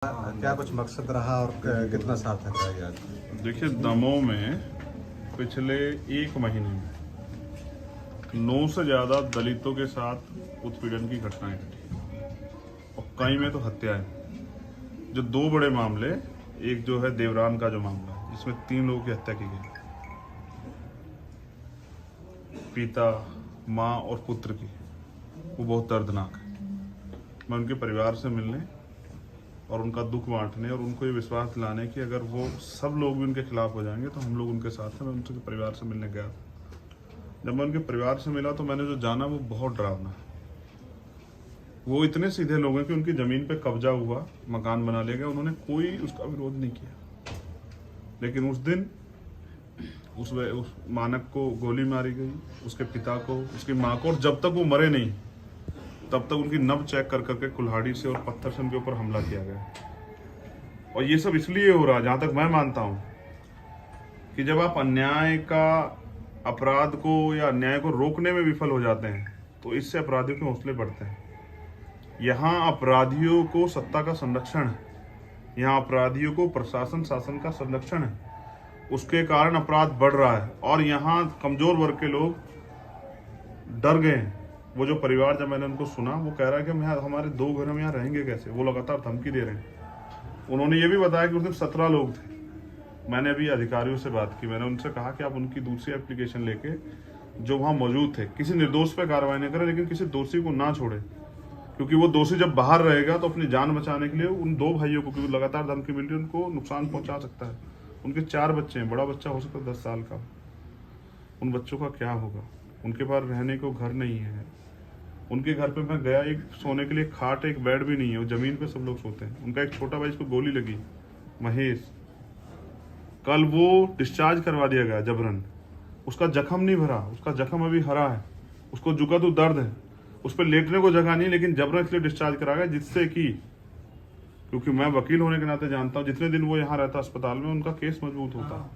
क्या कुछ मकसद रहा और कितना सार्थक रहा ये आज? देखिए, दमोह में पिछले एक महीने में 9 से ज़्यादा दलितों के साथ उत्पीड़न की घटनाएं घटी और कई में तो हत्याएं। जो दो बड़े मामले, एक जो है देवरान का जो मामला है जिसमें 3 लोगों की हत्या की गई, पिता, माँ और पुत्र की, वो बहुत दर्दनाक है। मैं उनके परिवार से मिलने और उनका दुख बांटने और उनको ये विश्वास दिलाने कि अगर वो सब लोग भी उनके खिलाफ हो जाएंगे तो हम लोग उनके साथ हैं। मैं उनके परिवार से मिलने गया। जब मैं उनके परिवार से मिला तो मैंने जो जाना वो बहुत डरावना है। वो इतने सीधे लोग हैं कि उनकी जमीन पे कब्जा हुआ, मकान बना लिया गया, उन्होंने कोई उसका विरोध नहीं किया। लेकिन उस दिन उस मानक को गोली मारी गई, उसके पिता को, उसकी माँ को, और जब तक वो मरे नहीं तब तक उनकी नब्ज चेक कर करके कुल्हाड़ी से और पत्थर से उनके ऊपर हमला किया गया। और ये सब इसलिए हो रहा है, जहां तक मैं मानता हूं, कि जब आप अन्याय का, अपराध को या अन्याय को रोकने में विफल हो जाते हैं तो इससे अपराधियों के हौसले बढ़ते हैं। यहाँ अपराधियों को सत्ता का संरक्षण है, यहाँ अपराधियों को प्रशासन शासन का संरक्षण है, उसके कारण अपराध बढ़ रहा है। और यहाँ कमजोर वर्ग के लोग डर गए हैं। वो जो परिवार, जब मैंने उनको सुना, वो कह रहा है कि हम हमारे 2 घर हम यहाँ रहेंगे कैसे। वो लगातार धमकी दे रहे हैं। उन्होंने ये भी बताया कि उस दिन 17 लोग थे। मैंने अभी अधिकारियों से बात की, मैंने उनसे कहा कि आप उनकी दूसरी एप्लीकेशन लेके जो वहाँ मौजूद थे, किसी निर्दोष पे कार्रवाई नहीं करें, लेकिन किसी दोषी को ना छोड़े, क्योंकि वो दोषी जब बाहर रहेगा तो अपनी जान बचाने के लिए उन 2 भाइयों को, क्योंकि लगातार धमकी मिल रही है, उनको नुकसान पहुंचा सकता है। उनके 4 बच्चे हैं, बड़ा बच्चा हो सकता है 10 साल का। उन बच्चों का क्या होगा? उनके पास रहने को घर नहीं है। उनके घर पे मैं गया, एक सोने के लिए खाट, एक बेड भी नहीं है, वो जमीन पे सब लोग सोते हैं। उनका एक छोटा भाई, जिसको गोली लगी, महेश, कल वो डिस्चार्ज करवा दिया गया जबरन। उसका जख्म नहीं भरा, उसका जख्म अभी हरा है, उसको जुगतू दर्द है, उस पर लेटने को जगह नहीं, लेकिन जबरन इसलिए डिस्चार्ज करा गया, जिससे कि, क्योंकि मैं वकील होने के नाते जानता हूँ, जितने दिन वो यहाँ रहता अस्पताल में, उनका केस मजबूत होता।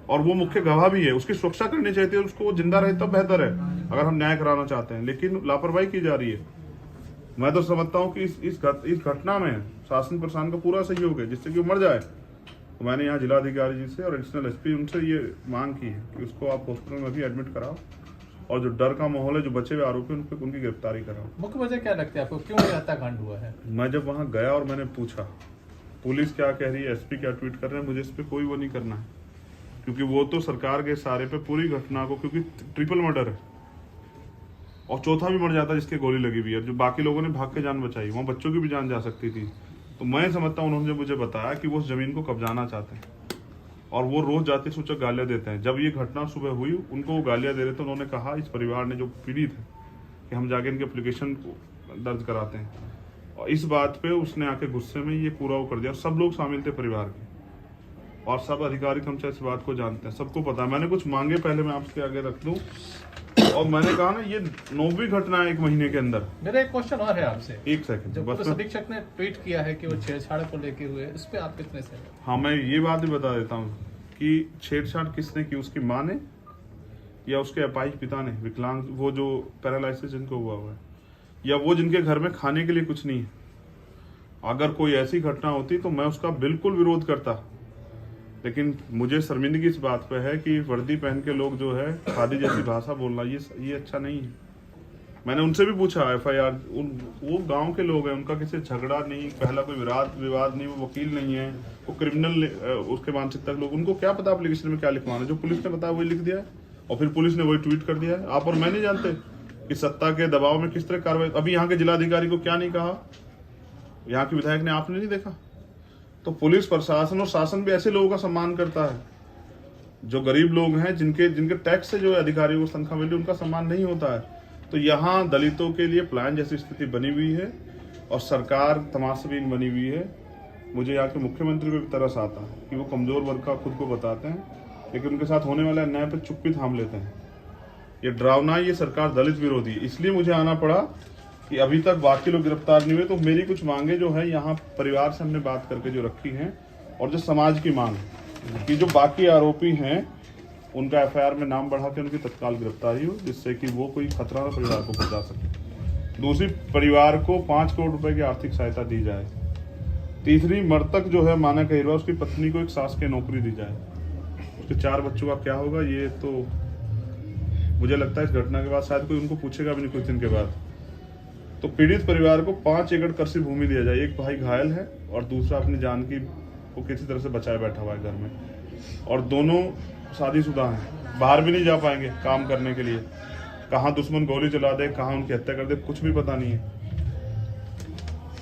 और वो मुख्य गवाह भी है, उसकी सुरक्षा करनी चाहिए थी, उसको वो जिंदा रहे तब बेहतर है, अगर हम न्याय कराना चाहते हैं। लेकिन लापरवाही की जा रही है। मैं तो समझता हूँ कि इस घटना में शासन प्रशासन का पूरा सहयोग है, जिससे कि वो मर जाए। तो मैंने यहाँ जिलाधिकारी जी से और एडिशनल एसपी उनसे ये मांग की है कि उसको आप हॉस्पिटल में भी एडमिट कराओ, और जो डर का माहौल है, जो बचे हुए आरोपी, उनकी गिरफ्तारी कराओ। मुख्य वजह क्या लगती है आपको, क्यों ये हत्याकांड हुआ है? मैं जब वहाँ गया और मैंने पूछा पुलिस क्या कह रही है, एसपी क्या ट्वीट कर रहे हैं, मुझे इस पर कोई वो नहीं करना है, क्योंकि वो तो सरकार के इशारे पे पूरी घटना को, क्योंकि ट्रिपल मर्डर है और चौथा भी मर जाता जिसके गोली लगी हुई है, जो बाकी लोगों ने भाग के जान बचाई, वहाँ बच्चों की भी जान जा सकती थी। तो मैं समझता हूँ, उन्होंने मुझे बताया कि वो उस जमीन को कब्जाना चाहते हैं और वो रोज जाते सूचक गालियां देते हैं। जब ये घटना सुबह हुई, उनको वो गालियां दे रहे थे। उन्होंने कहा, इस परिवार ने, जो पीड़ित है, कि हम जाके इनके एप्लीकेशन को दर्ज कराते हैं। और इस बात पे उसने आके गुस्से में ये पूरा वो कर दिया। सब लोग शामिल थे परिवार के, और सब अधिकारी कर्मचारी इस बात को जानते हैं, सबको पता है। मैंने कुछ मांगे, पहले मैं आपके आगे रख दूं, और मैंने कहा ना, ये 9वीं घटना है 1 महीने के अंदर। मेरा एक क्वेश्चन और है आपसे। 1 सेकंड। जब पुलिस अधीक्षक ने ट्वीट किया है कि वो छेड़छाड़ को लेके हुए, इस पे आप कितने से? हाँ, मैं ये बात भी बता देता हूँ कि छेड़छाड़ किसने की, उसकी माँ ने या उसके अपाहिज पिता ने, विकलांग, वो जो पैरालिसिस जिनको हुआ है, या वो जिनके घर में खाने के लिए कुछ नहीं है। अगर कोई ऐसी घटना होती तो मैं उसका बिल्कुल विरोध करता, लेकिन मुझे शर्मिंदगी इस बात पे है कि वर्दी पहन के लोग जो है खादी जैसी भाषा बोलना, ये अच्छा नहीं है। मैंने उनसे भी पूछा, FIR, वो गांव के लोग हैं, उनका किसी झगड़ा नहीं, पहला कोई विवाद नहीं, वो वकील नहीं है, वो क्रिमिनल उसके मानसिकता के लोग, उनको क्या पता एप्लीकेशन में क्या लिखवाना। जो पुलिस ने बताया वही लिख दिया है, और फिर पुलिस ने वही ट्वीट कर दिया है। आप और मैं नहीं जानते कि सत्ता के दबाव में किस तरह कार्रवाई। अभी यहाँ के जिलाधिकारी को क्या नहीं कहा, यहाँ के विधायक ने, आपने नहीं देखा? तो पुलिस प्रशासन और शासन भी ऐसे लोगों का सम्मान करता है। जो गरीब लोग हैं, जिनके टैक्स से जो अधिकारियों को तनख्वाह मिल रही है, उनका सम्मान नहीं होता है। तो यहाँ दलितों के लिए प्लान जैसी स्थिति बनी हुई है, और सरकार तमाशबीन बनी हुई है। मुझे यहाँ के मुख्यमंत्री पे भी तरस आता है कि वो कमजोर वर्ग का खुद को बताते हैं, लेकिन उनके साथ होने वाले अन्याय पर चुप्पी थाम लेते हैं। ये डरावना, ये सरकार दलित विरोधी। इसलिए मुझे आना पड़ा कि अभी तक बाकी लोग गिरफ्तार नहीं हुए। तो मेरी कुछ मांगे जो है, यहाँ परिवार से हमने बात करके जो रखी हैं, और जो समाज की मांग है कि जो बाकी आरोपी हैं उनका FIR में नाम बढ़ा के उनकी तत्काल गिरफ्तारी हो, जिससे कि वो कोई खतरा ना परिवार को पहुंचा सके। दूसरी, परिवार को 5 करोड़ रुपए की आर्थिक सहायता दी जाए। तीसरी, मृतक जो है माना कहिरवा, उसकी पत्नी को एक शासकीय नौकरी दी जाए। उसके 4 बच्चों का क्या होगा, ये तो मुझे लगता है इस घटना के बाद शायद कोई उनको पूछेगा भी नहीं कुछ दिन के बाद। तो पीड़ित परिवार को 5 एकड़ कृषि भूमि दिया जाए। एक भाई घायल है और दूसरा अपनी जान की को किसी तरह से बचाए बैठा हुआ है घर में, और दोनों शादीशुदा हैं, बाहर भी नहीं जा पाएंगे काम करने के लिए। कहाँ दुश्मन गोली चला दे, कहाँ उनकी हत्या कर दे, कुछ भी पता नहीं है।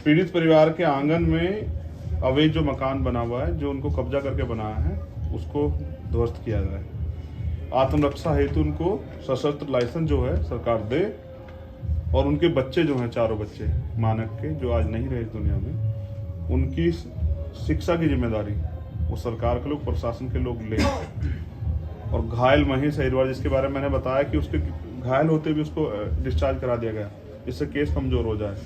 पीड़ित परिवार के आंगन में अवैध जो मकान बना हुआ है, जो उनको कब्जा करके बनाया है, उसको ध्वस्त किया जाए। आत्मरक्षा हेतु उनको सशस्त्र लाइसेंस जो है सरकार दे, और उनके बच्चे जो हैं, 4 बच्चे मानक के, जो आज नहीं रहे इस दुनिया में, उनकी शिक्षा की जिम्मेदारी वो सरकार के लोग, प्रशासन के लोग ले। और घायल महेश अहिरवार, जिसके बारे में मैंने बताया कि उसके घायल होते भी उसको डिस्चार्ज करा दिया गया, जिससे केस कमजोर हो जाए।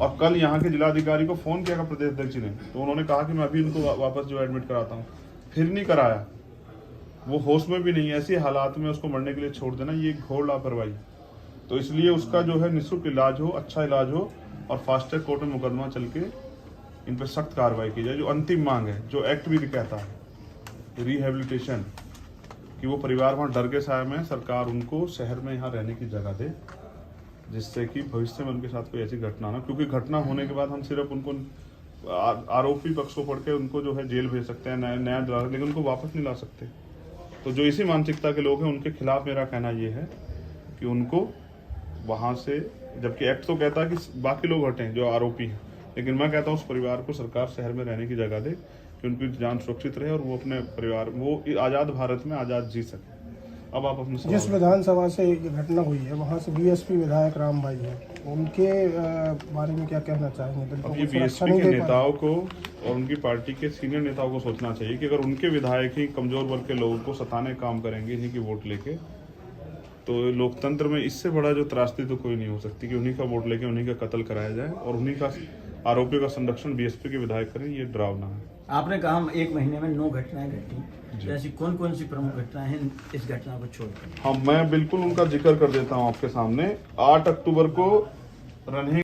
और कल यहाँ के जिलाधिकारी को फोन किया प्रदेश अध्यक्ष ने, तो उन्होंने कहा कि मैं अभी इनको वापस जो एडमिट कराता हूँ, फिर नहीं कराया। वो होश में भी नहीं है, ऐसे हालात में उसको मरने के लिए छोड़ देना, ये घोर लापरवाही। तो इसलिए उसका जो है निःशुल्क इलाज हो, अच्छा इलाज हो, और फास्ट ट्रैक कोर्ट में मुकदमा चल के इन पर सख्त कार्रवाई की जाए। जो अंतिम मांग है, जो एक्ट भी कहता है, रिहेबिलिटेशन, कि वो परिवार वहाँ डर के साए में, सरकार उनको शहर में यहाँ रहने की जगह दे, जिससे कि भविष्य में उनके साथ कोई ऐसी घटना ना, क्योंकि घटना होने के बाद हम सिर्फ उनको आरोपी पक्ष को पढ़ के उनको जो है जेल भेज सकते हैं, नया दिला, लेकिन उनको वापस नहीं ला सकते। तो जो इसी मानसिकता के लोग हैं, उनके खिलाफ मेरा कहना ये है कि उनको वहाँ से, जबकि एक्ट तो कहता है कि बाकी लोग हटें जो आरोपी हैं, लेकिन मैं कहता हूँ उस परिवार को सरकार शहर में रहने की जगह दे, कि उनकी जान सुरक्षित रहे और वो अपने परिवार, वो आज़ाद भारत में आज़ाद जी सके। अब आप अपने जिस विधानसभा से ये घटना हुई है, वहाँ से बीएसपी विधायक राम भाई हैं, उनके बारे में क्या कहना चाहेंगे? अब ये बीएसपी के नेताओं को और उनकी पार्टी के सीनियर नेताओं को सोचना चाहिए कि अगर उनके विधायक ही कमजोर वर्ग के लोगों को सताने काम करेंगे इन्हीं की वोट लेके, तो लोकतंत्र में इससे बड़ा जो त्रासदी तो कोई नहीं हो सकती कि उन्हीं का वोट लेके उन्हीं का कत्ल कराया जाए और उन्हीं का आरोपियों का संरक्षण बीएसपी के विधायक करें। ये डरावना है। आपने कहा हम 1 महीने में 9 घटनाएं घटी, ऐसी कौन कौन सी प्रमुख घटनाएं हैं इस घटना को छोड़कर? हाँ, मैं बिल्कुल उनका जिक्र कर देता हूँ आपके सामने। 8 अक्टूबर को रन्हे